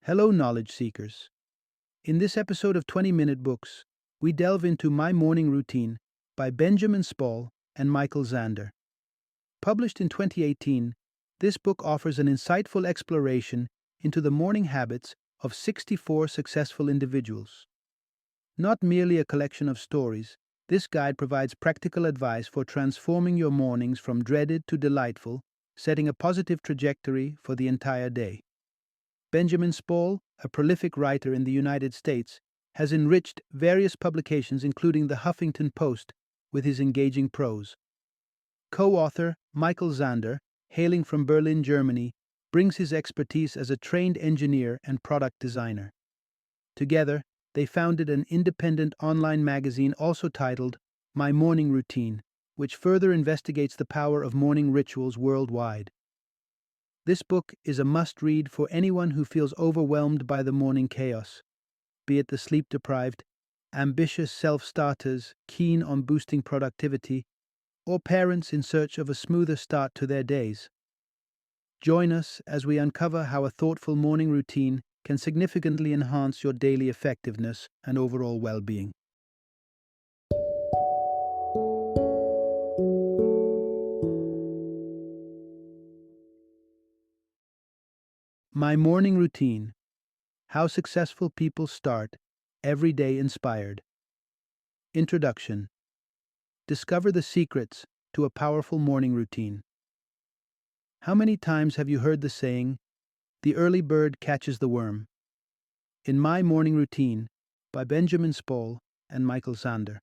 Hello, knowledge seekers. In this episode of 20-Minute Books, we delve into My Morning Routine by Benjamin Spall and Michael Xander. Published in 2018, this book offers an insightful exploration into the morning habits of 64 successful individuals. Not merely a collection of stories, this guide provides practical advice for transforming your mornings from dreaded to delightful, setting a positive trajectory for the entire day. Benjamin Spall, a prolific writer in the United States, has enriched various publications including the Huffington Post with his engaging prose. Co-author Michael Xander, hailing from Berlin, Germany, brings his expertise as a trained engineer and product designer. Together, they founded an independent online magazine also titled My Morning Routine, which further investigates the power of morning rituals worldwide. This book is a must-read for anyone who feels overwhelmed by the morning chaos, be it the sleep-deprived, ambitious self-starters keen on boosting productivity, or parents in search of a smoother start to their days. Join us as we uncover how a thoughtful morning routine can significantly enhance your daily effectiveness and overall well-being. My Morning Routine: How Successful People Start Every Day Inspired. Introduction. Discover the secrets to a powerful morning routine. How many times have you heard the saying, "The early bird catches the worm"? In My Morning Routine by Benjamin Spall and Michael Xander,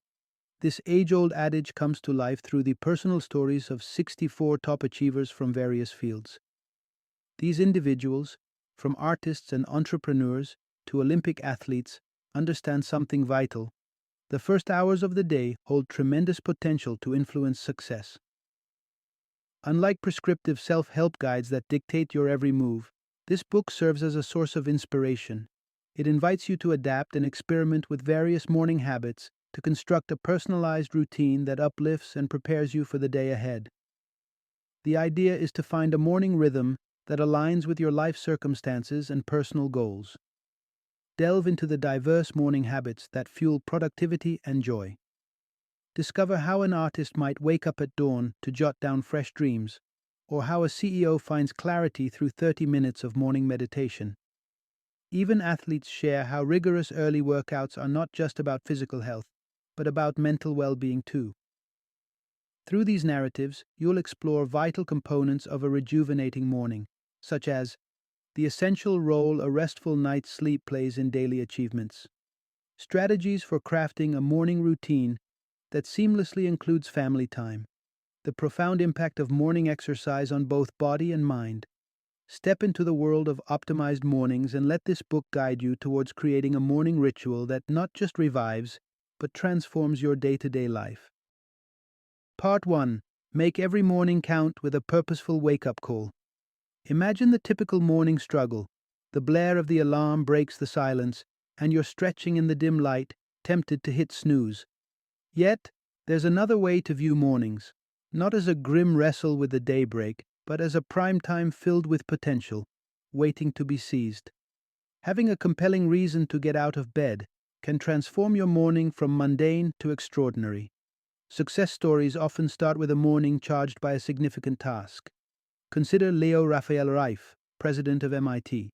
this age-old adage comes to life through the personal stories of 64 top achievers from various fields. These individuals, from artists and entrepreneurs to Olympic athletes, understand something vital. The first hours of the day hold tremendous potential to influence success. Unlike prescriptive self-help guides that dictate your every move, this book serves as a source of inspiration. It invites you to adapt and experiment with various morning habits to construct a personalized routine that uplifts and prepares you for the day ahead. The idea is to find a morning rhythm that aligns with your life circumstances and personal goals. Delve into the diverse morning habits that fuel productivity and joy. Discover how an artist might wake up at dawn to jot down fresh dreams, or how a CEO finds clarity through 30 minutes of morning meditation. Even athletes share how rigorous early workouts are not just about physical health, but about mental well-being too. Through these narratives, you'll explore vital components of a rejuvenating morning, such as the essential role a restful night's sleep plays in daily achievements, strategies for crafting a morning routine that seamlessly includes family time, the profound impact of morning exercise on both body and mind. Step into the world of optimized mornings and let this book guide you towards creating a morning ritual that not just revives, but transforms your day-to-day life. Part 1. Make every morning count with a purposeful wake-up call. Imagine the typical morning struggle. The blare of the alarm breaks the silence, and you're stretching in the dim light, tempted to hit snooze. Yet, there's another way to view mornings, not as a grim wrestle with the daybreak, but as a prime time filled with potential, waiting to be seized. Having a compelling reason to get out of bed can transform your morning from mundane to extraordinary. Success stories often start with a morning charged by a significant task. Consider Leo Raphael Reif, president of MIT.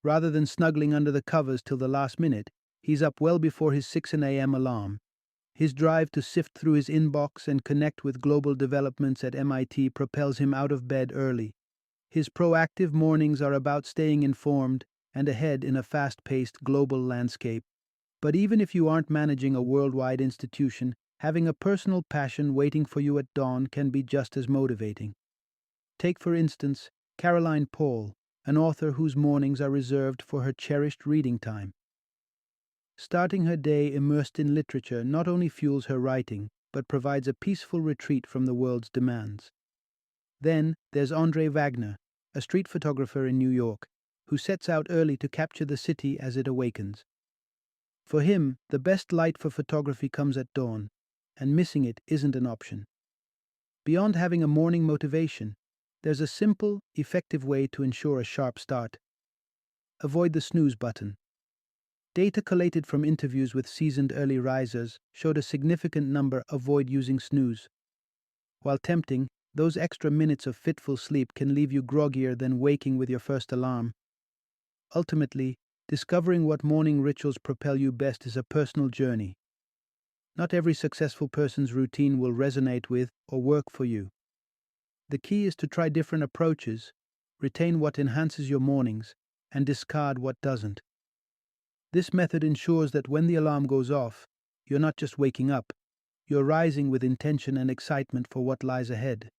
Rather than snuggling under the covers till the last minute, he's up well before his 6 a.m. alarm. His drive to sift through his inbox and connect with global developments at MIT propels him out of bed early. His proactive mornings are about staying informed and ahead in a fast-paced global landscape. But even if you aren't managing a worldwide institution, having a personal passion waiting for you at dawn can be just as motivating. Take, for instance, Caroline Paul, an author whose mornings are reserved for her cherished reading time. Starting her day immersed in literature not only fuels her writing, but provides a peaceful retreat from the world's demands. Then there's Andre Wagner, a street photographer in New York, who sets out early to capture the city as it awakens. For him, the best light for photography comes at dawn, and missing it isn't an option. Beyond having a morning motivation, there's a simple, effective way to ensure a sharp start. avoid the snooze button. Data collated from interviews with seasoned early risers showed a significant number avoid using snooze. While tempting, those extra minutes of fitful sleep can leave you groggier than waking with your first alarm. Ultimately, discovering what morning rituals propel you best is a personal journey. Not every successful person's routine will resonate with or work for you. The key is to try different approaches, retain what enhances your mornings, and discard what doesn't. This method ensures that when the alarm goes off, you're not just waking up, you're rising with intention and excitement for what lies ahead.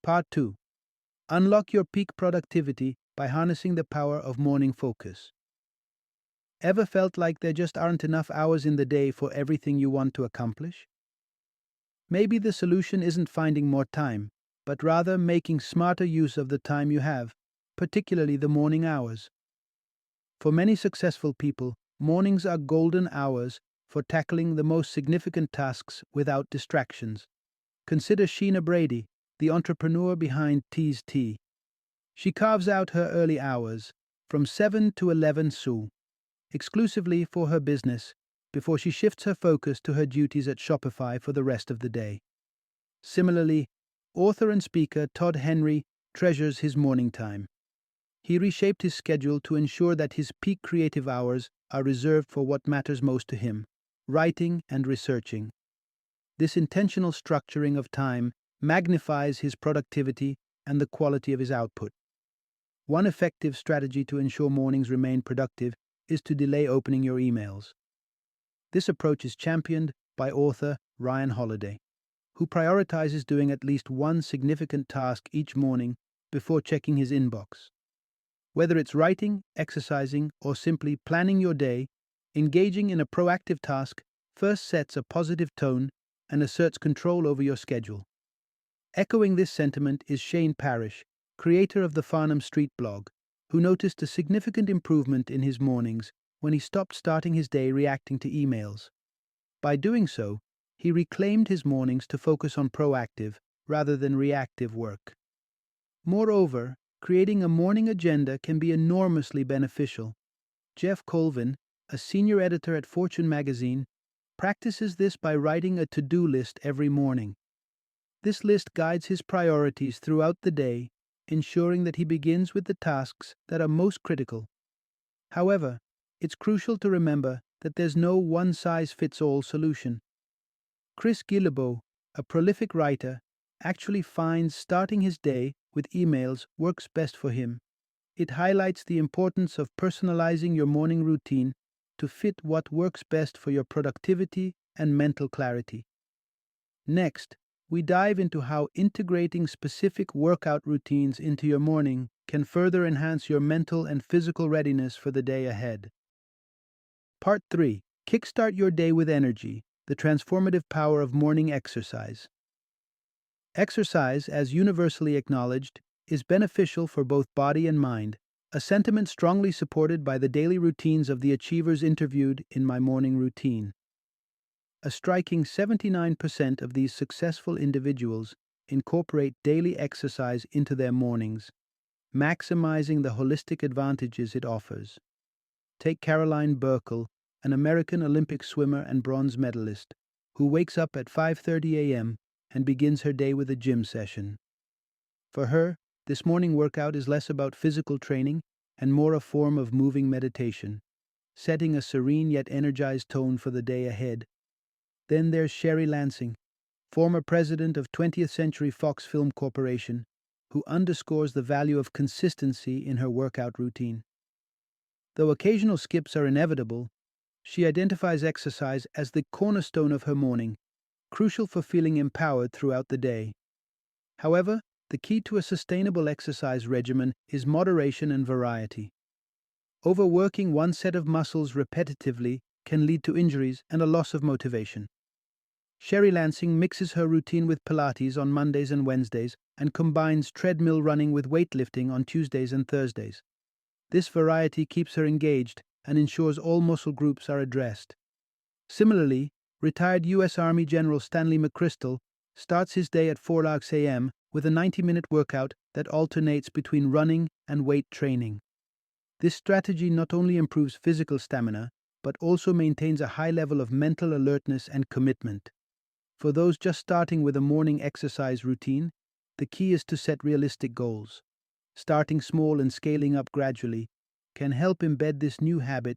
Part 2. Unlock your peak productivity by harnessing the power of morning focus. Ever felt like there just aren't enough hours in the day for everything you want to accomplish? Maybe the solution isn't finding more time, but rather making smarter use of the time you have, particularly the morning hours. For many successful people, mornings are golden hours for tackling the most significant tasks without distractions. Consider Sheena Brady, the entrepreneur behind Tea's Tea. She carves out her early hours, from 7 to 11 Su, exclusively for her business, before she shifts her focus to her duties at Shopify for the rest of the day. Similarly, author and speaker Todd Henry treasures his morning time. He reshaped his schedule to ensure that his peak creative hours are reserved for what matters most to him: writing and researching. This intentional structuring of time magnifies his productivity and the quality of his output. One effective strategy to ensure mornings remain productive is to delay opening your emails. This approach is championed by author Ryan Holiday, who prioritizes doing at least one significant task each morning before checking his inbox. Whether it's writing, exercising, or simply planning your day, engaging in a proactive task first sets a positive tone and asserts control over your schedule. Echoing this sentiment is Shane Parrish, creator of the Farnham Street blog, who noticed a significant improvement in his mornings when he stopped starting his day reacting to emails. By doing so, he reclaimed his mornings to focus on proactive rather than reactive work. Moreover, creating a morning agenda can be enormously beneficial. Jeff Colvin, a senior editor at Fortune magazine, practices this by writing a to-do list every morning. This list guides his priorities throughout the day, ensuring that he begins with the tasks that are most critical. However, it's crucial to remember that there's no one-size-fits-all solution. Chris Guillebeau, a prolific writer, actually finds starting his day with emails works best for him. It highlights the importance of personalizing your morning routine to fit what works best for your productivity and mental clarity. Next, we dive into how integrating specific workout routines into your morning can further enhance your mental and physical readiness for the day ahead. Part 3. Kickstart your day with energy, the transformative power of morning exercise. Exercise, as universally acknowledged, is beneficial for both body and mind, a sentiment strongly supported by the daily routines of the achievers interviewed in my morning routine. A striking 79% of these successful individuals incorporate daily exercise into their mornings, maximizing the holistic advantages it offers. Take Caroline Burkle, an American Olympic swimmer and bronze medalist, who wakes up at 5:30 a.m. and begins her day with a gym session. For her, this morning workout is less about physical training and more a form of moving meditation, setting a serene yet energized tone for the day ahead. Then there's Sherry Lansing, former president of 20th Century Fox Film Corporation, who underscores the value of consistency in her workout routine. Though occasional skips are inevitable, she identifies exercise as the cornerstone of her morning, crucial for feeling empowered throughout the day. However, the key to a sustainable exercise regimen is moderation and variety. Overworking one set of muscles repetitively can lead to injuries and a loss of motivation. Sherry Lansing mixes her routine with Pilates on Mondays and Wednesdays and combines treadmill running with weightlifting on Tuesdays and Thursdays. This variety keeps her engaged and ensures all muscle groups are addressed. Similarly, retired U.S. Army General Stanley McChrystal starts his day at 4 a.m. with a 90-minute workout that alternates between running and weight training. This strategy not only improves physical stamina, but also maintains a high level of mental alertness and commitment. For those just starting with a morning exercise routine, the key is to set realistic goals. Starting small and scaling up gradually can help embed this new habit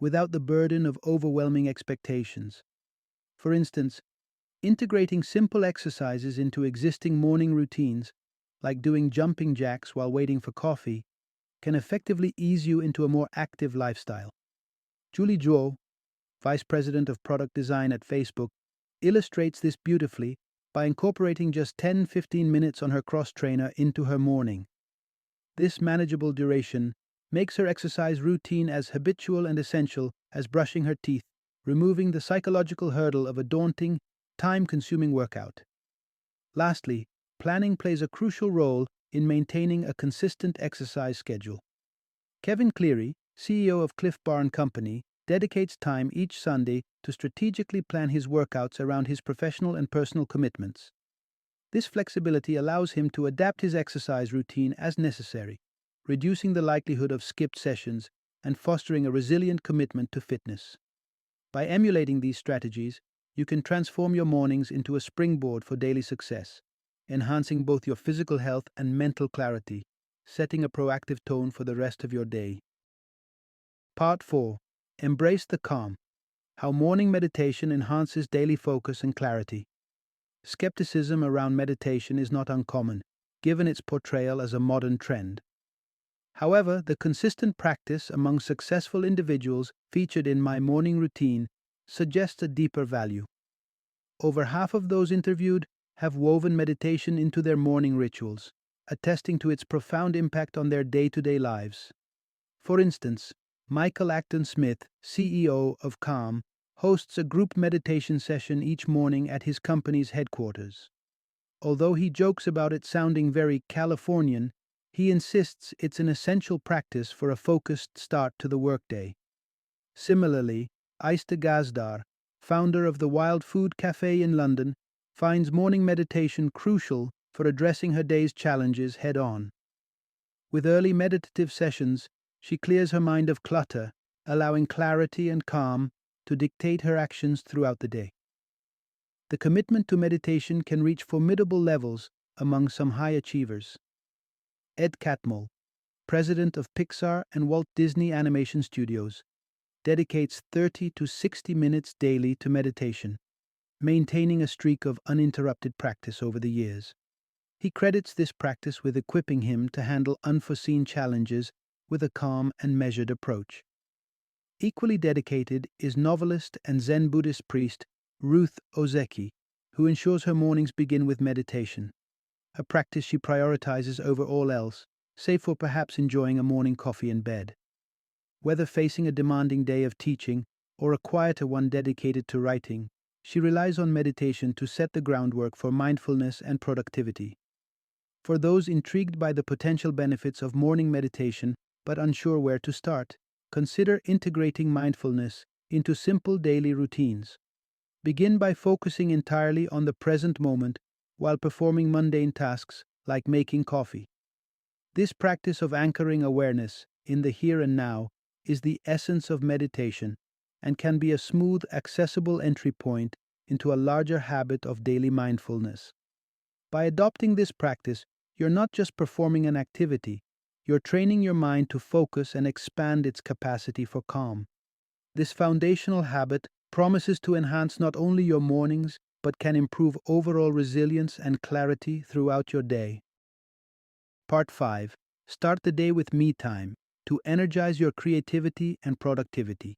without the burden of overwhelming expectations. For instance, integrating simple exercises into existing morning routines, like doing jumping jacks while waiting for coffee, can effectively ease you into a more active lifestyle. Julie Zhuo, Vice President of Product Design at Facebook, illustrates this beautifully by incorporating just 10-15 minutes on her cross trainer into her morning. This manageable duration makes her exercise routine as habitual and essential as brushing her teeth, removing the psychological hurdle of a daunting, time-consuming workout. Lastly, planning plays a crucial role in maintaining a consistent exercise schedule. Kevin Cleary, CEO of Cliff Bar and Company, dedicates time each Sunday to strategically plan his workouts around his professional and personal commitments. This flexibility allows him to adapt his exercise routine as necessary, reducing the likelihood of skipped sessions and fostering a resilient commitment to fitness. By emulating these strategies, you can transform your mornings into a springboard for daily success, enhancing both your physical health and mental clarity, setting a proactive tone for the rest of your day. Part 4. Embrace the calm. How morning meditation enhances daily focus and clarity. Skepticism around meditation is not uncommon, given its portrayal as a modern trend. However, the consistent practice among successful individuals featured in my morning routine suggests a deeper value. Over half of those interviewed have woven meditation into their morning rituals, attesting to its profound impact on their day-to-day lives. For instance, Michael Acton Smith, CEO of Calm, hosts a group meditation session each morning at his company's headquarters. Although he jokes about it sounding very Californian, he insists it's an essential practice for a focused start to the workday. Similarly, Aista Gazdar, founder of the Wild Food Cafe in London, finds morning meditation crucial for addressing her day's challenges head-on. With early meditative sessions, she clears her mind of clutter, allowing clarity and calm to dictate her actions throughout the day. The commitment to meditation can reach formidable levels among some high achievers. Ed Catmull, president of Pixar and Walt Disney Animation Studios, dedicates 30 to 60 minutes daily to meditation, maintaining a streak of uninterrupted practice over the years. He credits this practice with equipping him to handle unforeseen challenges with a calm and measured approach. Equally dedicated is novelist and Zen Buddhist priest Ruth Ozeki, who ensures her mornings begin with meditation, a practice she prioritizes over all else, save for perhaps enjoying a morning coffee in bed. Whether facing a demanding day of teaching or a quieter one dedicated to writing, she relies on meditation to set the groundwork for mindfulness and productivity. For those intrigued by the potential benefits of morning meditation but unsure where to start, consider integrating mindfulness into simple daily routines. Begin by focusing entirely on the present moment while performing mundane tasks like making coffee. This practice of anchoring awareness in the here and now is the essence of meditation and can be a smooth, accessible entry point into a larger habit of daily mindfulness. By adopting this practice, you're not just performing an activity, you're training your mind to focus and expand its capacity for calm. This foundational habit promises to enhance not only your mornings, but can improve overall resilience and clarity throughout your day. Part 5. Start the day with me time to energize your creativity and productivity.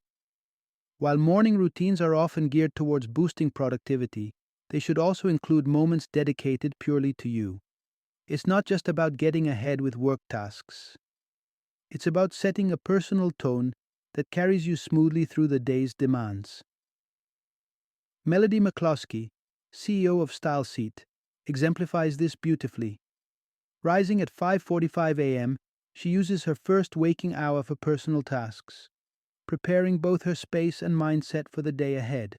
While morning routines are often geared towards boosting productivity, they should also include moments dedicated purely to you. It's not just about getting ahead with work tasks. It's about setting a personal tone that carries you smoothly through the day's demands. Melody McCloskey, CEO of Style Seat, exemplifies this beautifully. Rising at 5:45 a.m., she uses her first waking hour for personal tasks, preparing both her space and mindset for the day ahead.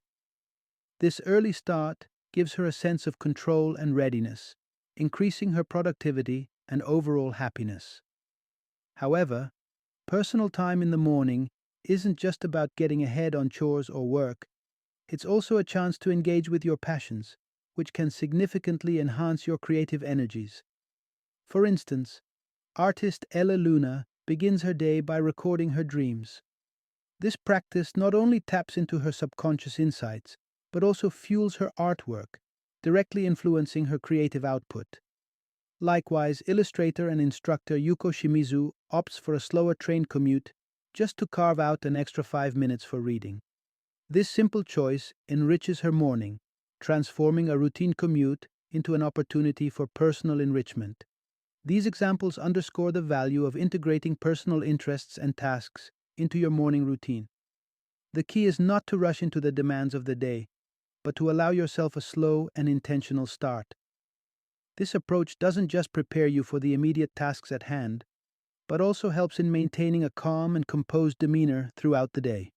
This early start gives her a sense of control and readiness, increasing her productivity and overall happiness. However, Personal time in the morning isn't just about getting ahead on chores or work, it's also a chance to engage with your passions, which can significantly enhance your creative energies. For instance, artist Ella Luna begins her day by recording her dreams. This practice not only taps into her subconscious insights, but also fuels her artwork, directly influencing her creative output. Likewise, illustrator and instructor Yuko Shimizu opts for a slower train commute just to carve out an extra 5 minutes for reading. This simple choice enriches her morning, transforming a routine commute into an opportunity for personal enrichment. These examples underscore the value of integrating personal interests and tasks into your morning routine. The key is not to rush into the demands of the day, but to allow yourself a slow and intentional start. This approach doesn't just prepare you for the immediate tasks at hand, but also helps in maintaining a calm and composed demeanor throughout the day.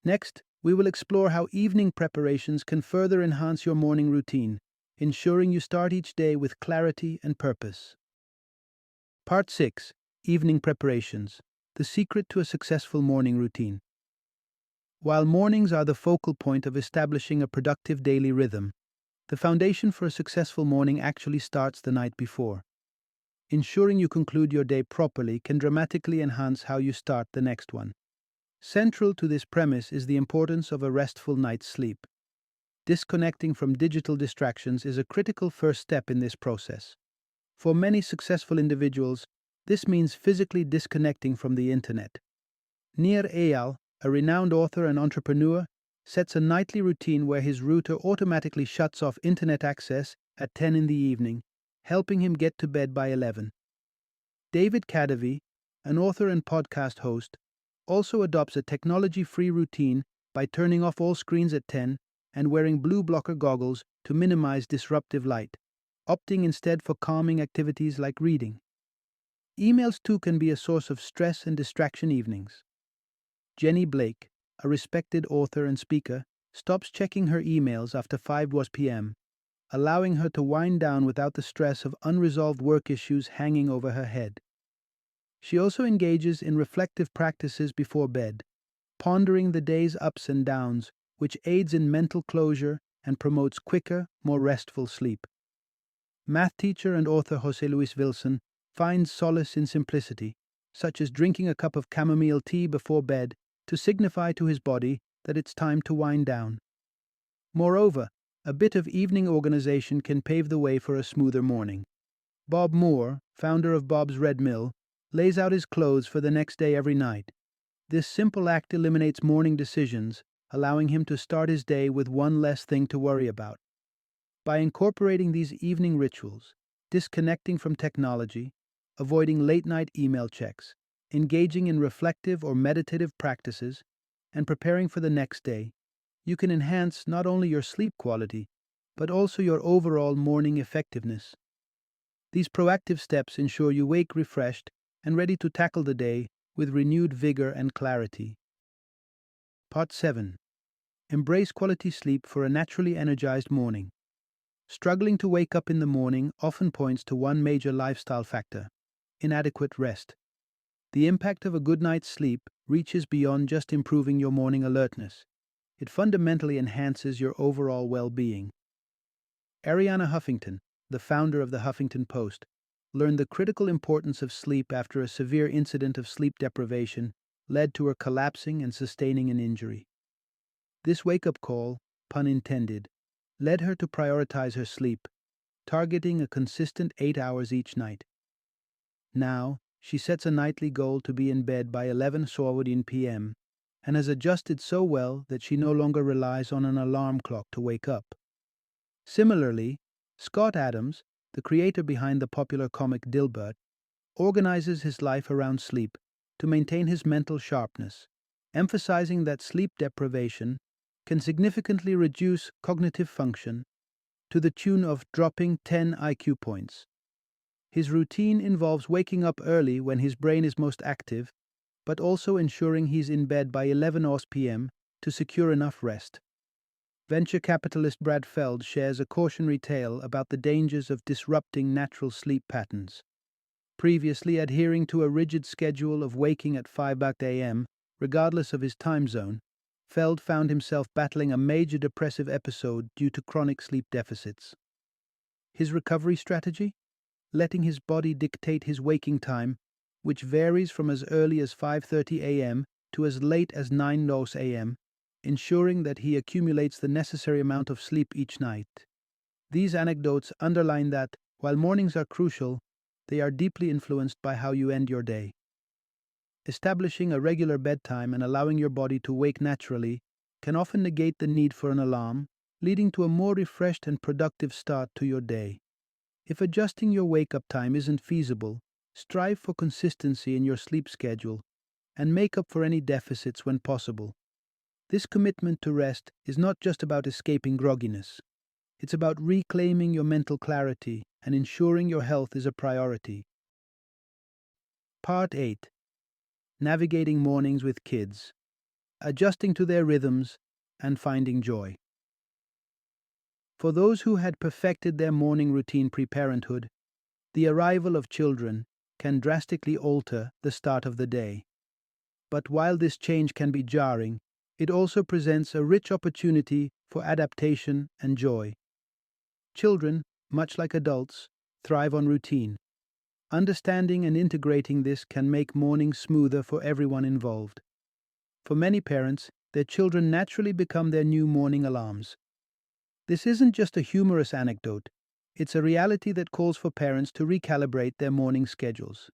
Next, we will explore how evening preparations can further enhance your morning routine, ensuring you start each day with clarity and purpose. Part 6. Evening Preparations. The secret to a successful morning routine. While mornings are the focal point of establishing a productive daily rhythm, the foundation for a successful morning actually starts the night before. Ensuring you conclude your day properly can dramatically enhance how you start the next one. Central to this premise is the importance of a restful night's sleep. Disconnecting from digital distractions is a critical first step in this process. For many successful individuals, this means physically disconnecting from the internet. Nir Eyal, a renowned author and entrepreneur, sets a nightly routine where his router automatically shuts off internet access at 10 in the evening, helping him get to bed by 11. David Kadavy, an author and podcast host, also adopts a technology-free routine by turning off all screens at 10 and wearing blue blocker goggles to minimize disruptive light, opting instead for calming activities like reading. Emails too can be a source of stress and distraction evenings. Jenny Blake, a respected author and speaker, stops checking her emails after 5 p.m., allowing her to wind down without the stress of unresolved work issues hanging over her head. She also engages in reflective practices before bed, pondering the day's ups and downs, which aids in mental closure and promotes quicker, more restful sleep. Math teacher and author José Luis Wilson finds solace in simplicity, such as drinking a cup of chamomile tea before bed to signify to his body that it's time to wind down. Moreover, a bit of evening organization can pave the way for a smoother morning. Bob Moore, founder of Bob's Red Mill, lays out his clothes for the next day every night. This simple act eliminates morning decisions, allowing him to start his day with one less thing to worry about. By incorporating these evening rituals, disconnecting from technology, avoiding late-night email checks, engaging in reflective or meditative practices, and preparing for the next day, you can enhance not only your sleep quality, but also your overall morning effectiveness. These proactive steps ensure you wake refreshed and ready to tackle the day with renewed vigor and clarity. Part 7. Embrace quality sleep for a naturally energized morning. Struggling to wake up in the morning often points to one major lifestyle factor: inadequate rest. The impact of a good night's sleep reaches beyond just improving your morning alertness. It fundamentally enhances your overall well-being. Arianna Huffington, the founder of the Huffington Post, learned the critical importance of sleep after a severe incident of sleep deprivation led to her collapsing and sustaining an injury. This wake-up call, pun intended, led her to prioritize her sleep, targeting a consistent 8 hours each night. Now, she sets a nightly goal to be in bed by 11 p.m. and has adjusted so well that she no longer relies on an alarm clock to wake up. Similarly, Scott Adams, the creator behind the popular comic Dilbert, organizes his life around sleep to maintain his mental sharpness, emphasizing that sleep deprivation can significantly reduce cognitive function to the tune of dropping 10 IQ points. His routine involves waking up early when his brain is most active, but also ensuring he's in bed by 11 p.m. to secure enough rest. Venture capitalist Brad Feld shares a cautionary tale about the dangers of disrupting natural sleep patterns. Previously adhering to a rigid schedule of waking at 5 a.m., regardless of his time zone, Feld found himself battling a major depressive episode due to chronic sleep deficits. His recovery strategy? Letting his body dictate his waking time, which varies from as early as 5:30 a.m. to as late as 9 a.m., ensuring that he accumulates the necessary amount of sleep each night. These anecdotes underline that, while mornings are crucial, they are deeply influenced by how you end your day. Establishing a regular bedtime and allowing your body to wake naturally can often negate the need for an alarm, leading to a more refreshed and productive start to your day. If adjusting your wake-up time isn't feasible, strive for consistency in your sleep schedule and make up for any deficits when possible. This commitment to rest is not just about escaping grogginess. It's about reclaiming your mental clarity and ensuring your health is a priority. Part 8. Navigating mornings with kids. Adjusting to their rhythms and finding joy. For those who had perfected their morning routine pre-parenthood, the arrival of children can drastically alter the start of the day. But while this change can be jarring, it also presents a rich opportunity for adaptation and joy. Children, much like adults, thrive on routine. Understanding and integrating this can make mornings smoother for everyone involved. For many parents, their children naturally become their new morning alarms. This isn't just a humorous anecdote, it's a reality that calls for parents to recalibrate their morning schedules.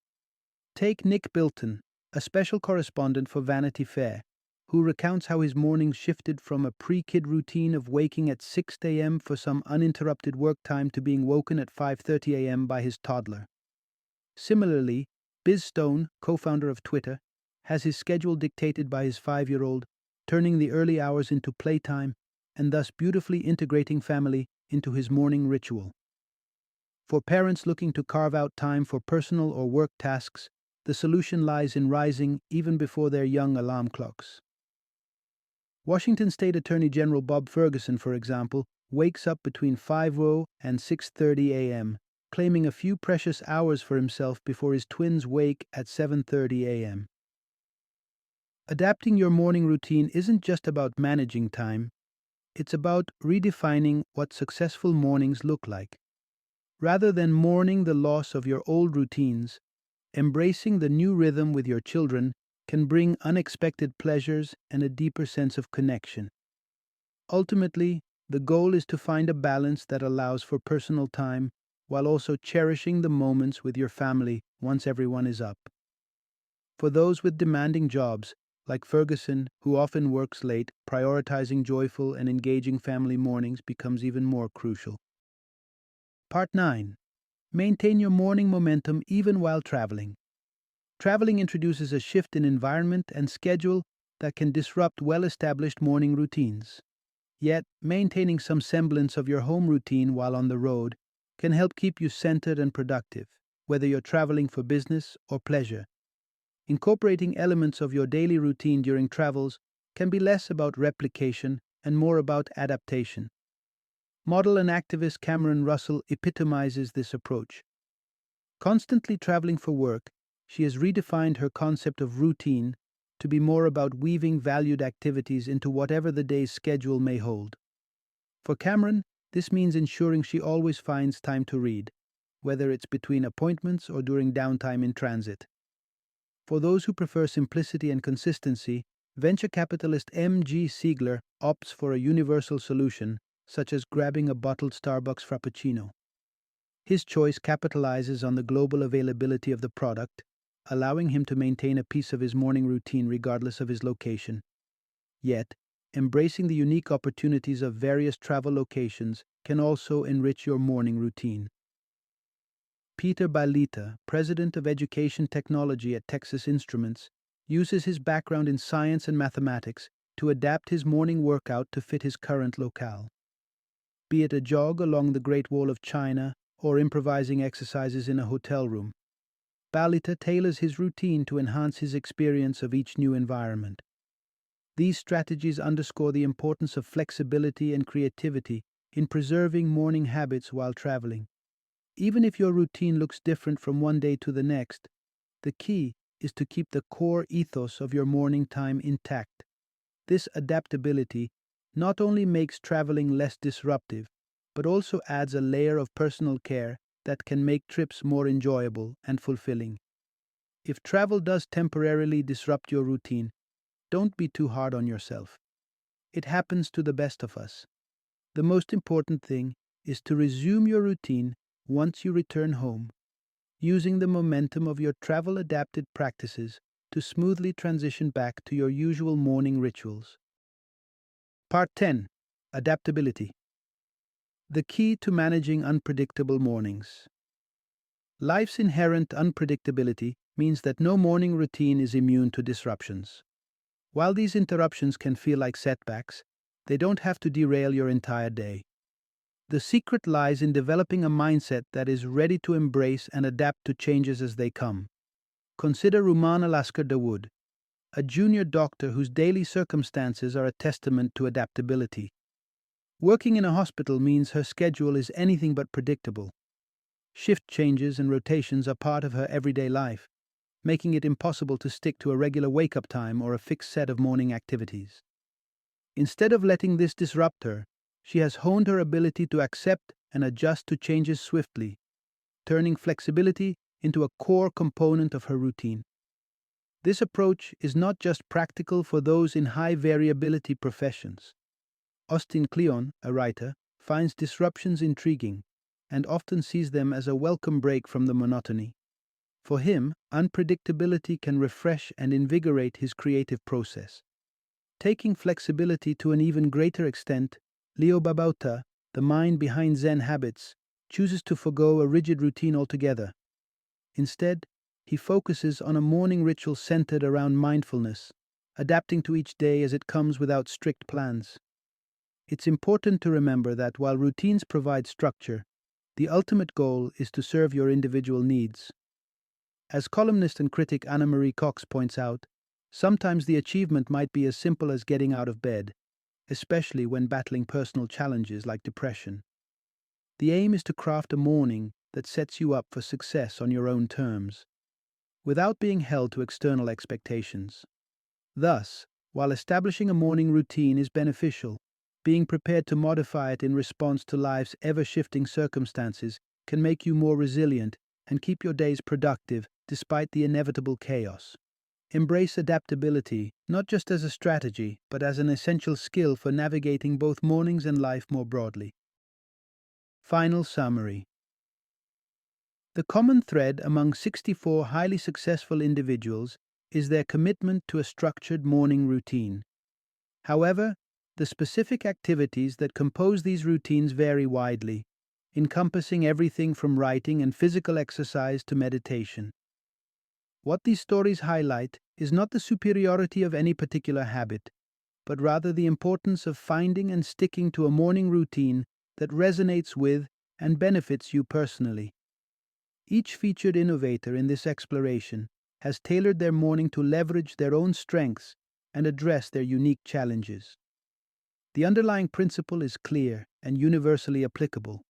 Take Nick Bilton, a special correspondent for Vanity Fair, who recounts how his mornings shifted from a pre-kid routine of waking at 6 a.m. for some uninterrupted work time to being woken at 5:30 a.m. by his toddler. Similarly, Biz Stone, co-founder of Twitter, has his schedule dictated by his 5-year-old, turning the early hours into playtime and thus beautifully integrating family into his morning ritual. For parents looking to carve out time for personal or work tasks, the solution lies in rising even before their young alarm clocks. Washington State Attorney General Bob Ferguson, for example, wakes up between 5:00 and 6:30 a.m., claiming a few precious hours for himself before his twins wake at 7:30 a.m. Adapting your morning routine isn't just about managing time, it's about redefining what successful mornings look like. Rather than mourning the loss of your old routines, embracing the new rhythm with your children can bring unexpected pleasures and a deeper sense of connection. Ultimately, the goal is to find a balance that allows for personal time while also cherishing the moments with your family once everyone is up. For those with demanding jobs, like Ferguson, who often works late, prioritizing joyful and engaging family mornings becomes even more crucial. Part 9. Maintain your morning momentum even while traveling. Traveling introduces a shift in environment and schedule that can disrupt well-established morning routines. Yet, maintaining some semblance of your home routine while on the road can help keep you centered and productive, whether you're traveling for business or pleasure. Incorporating elements of your daily routine during travels can be less about replication and more about adaptation. Model and activist Cameron Russell epitomizes this approach. Constantly traveling for work, she has redefined her concept of routine to be more about weaving valued activities into whatever the day's schedule may hold. For Cameron, this means ensuring she always finds time to read, whether it's between appointments or during downtime in transit. For those who prefer simplicity and consistency, venture capitalist M.G. Siegler opts for a universal solution, such as grabbing a bottled Starbucks Frappuccino. His choice capitalizes on the global availability of the product, allowing him to maintain a piece of his morning routine regardless of his location. Yet, embracing the unique opportunities of various travel locations can also enrich your morning routine. Peter Balita, President of Education Technology at Texas Instruments, uses his background in science and mathematics to adapt his morning workout to fit his current locale. Be it a jog along the Great Wall of China or improvising exercises in a hotel room, Balita tailors his routine to enhance his experience of each new environment. These strategies underscore the importance of flexibility and creativity in preserving morning habits while traveling. Even if your routine looks different from one day to the next, the key is to keep the core ethos of your morning time intact. This adaptability not only makes traveling less disruptive, but also adds a layer of personal care that can make trips more enjoyable and fulfilling. If travel does temporarily disrupt your routine, don't be too hard on yourself. It happens to the best of us. The most important thing is to resume your routine once you return home, using the momentum of your travel adapted practices to smoothly transition back to your usual morning rituals. Part 10. Adaptability. The key to managing unpredictable mornings. Life's inherent unpredictability means that no morning routine is immune to disruptions. While these interruptions can feel like setbacks, they don't have to derail your entire day. The secret lies in developing a mindset that is ready to embrace and adapt to changes as they come. Consider Rumana Lasker Dawood, a junior doctor whose daily circumstances are a testament to adaptability. Working in a hospital means her schedule is anything but predictable. Shift changes and rotations are part of her everyday life, making it impossible to stick to a regular wake-up time or a fixed set of morning activities. Instead of letting this disrupt her, she has honed her ability to accept and adjust to changes swiftly, turning flexibility into a core component of her routine. This approach is not just practical for those in high variability professions. Austin Kleon, a writer, finds disruptions intriguing and often sees them as a welcome break from the monotony. For him, unpredictability can refresh and invigorate his creative process. Taking flexibility to an even greater extent, Leo Babauta, the mind behind Zen habits, chooses to forgo a rigid routine altogether. Instead, he focuses on a morning ritual centered around mindfulness, adapting to each day as it comes without strict plans. It's important to remember that while routines provide structure, the ultimate goal is to serve your individual needs. As columnist and critic Anna Marie Cox points out, sometimes the achievement might be as simple as getting out of bed, especially when battling personal challenges like depression. The aim is to craft a morning that sets you up for success on your own terms, without being held to external expectations. Thus, while establishing a morning routine is beneficial, being prepared to modify it in response to life's ever-shifting circumstances can make you more resilient and keep your days productive despite the inevitable chaos. Embrace adaptability, not just as a strategy, but as an essential skill for navigating both mornings and life more broadly. Final summary. The common thread among 64 highly successful individuals is their commitment to a structured morning routine. However, the specific activities that compose these routines vary widely, encompassing everything from writing and physical exercise to meditation. What these stories highlight is not the superiority of any particular habit, but rather the importance of finding and sticking to a morning routine that resonates with and benefits you personally. Each featured innovator in this exploration has tailored their morning to leverage their own strengths and address their unique challenges. The underlying principle is clear and universally applicable.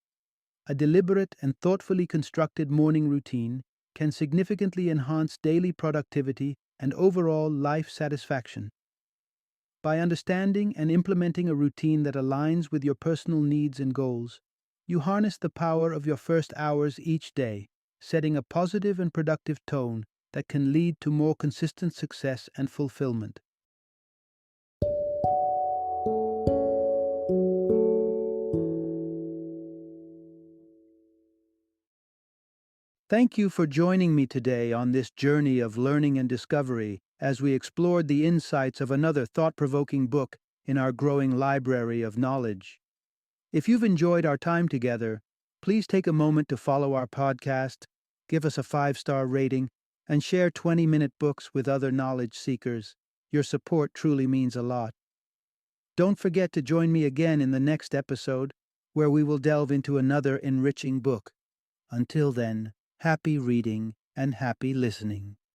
A deliberate and thoughtfully constructed morning routine can significantly enhance daily productivity and overall life satisfaction. By understanding and implementing a routine that aligns with your personal needs and goals, you harness the power of your first hours each day, setting a positive and productive tone that can lead to more consistent success and fulfillment. Thank you for joining me today on this journey of learning and discovery as we explored the insights of another thought-provoking book in our growing library of knowledge. If you've enjoyed our time together, please take a moment to follow our podcast, give us a 5-star rating, and share 20-minute books with other knowledge seekers. Your support truly means a lot. Don't forget to join me again in the next episode, where we will delve into another enriching book. Until then, happy reading and happy listening.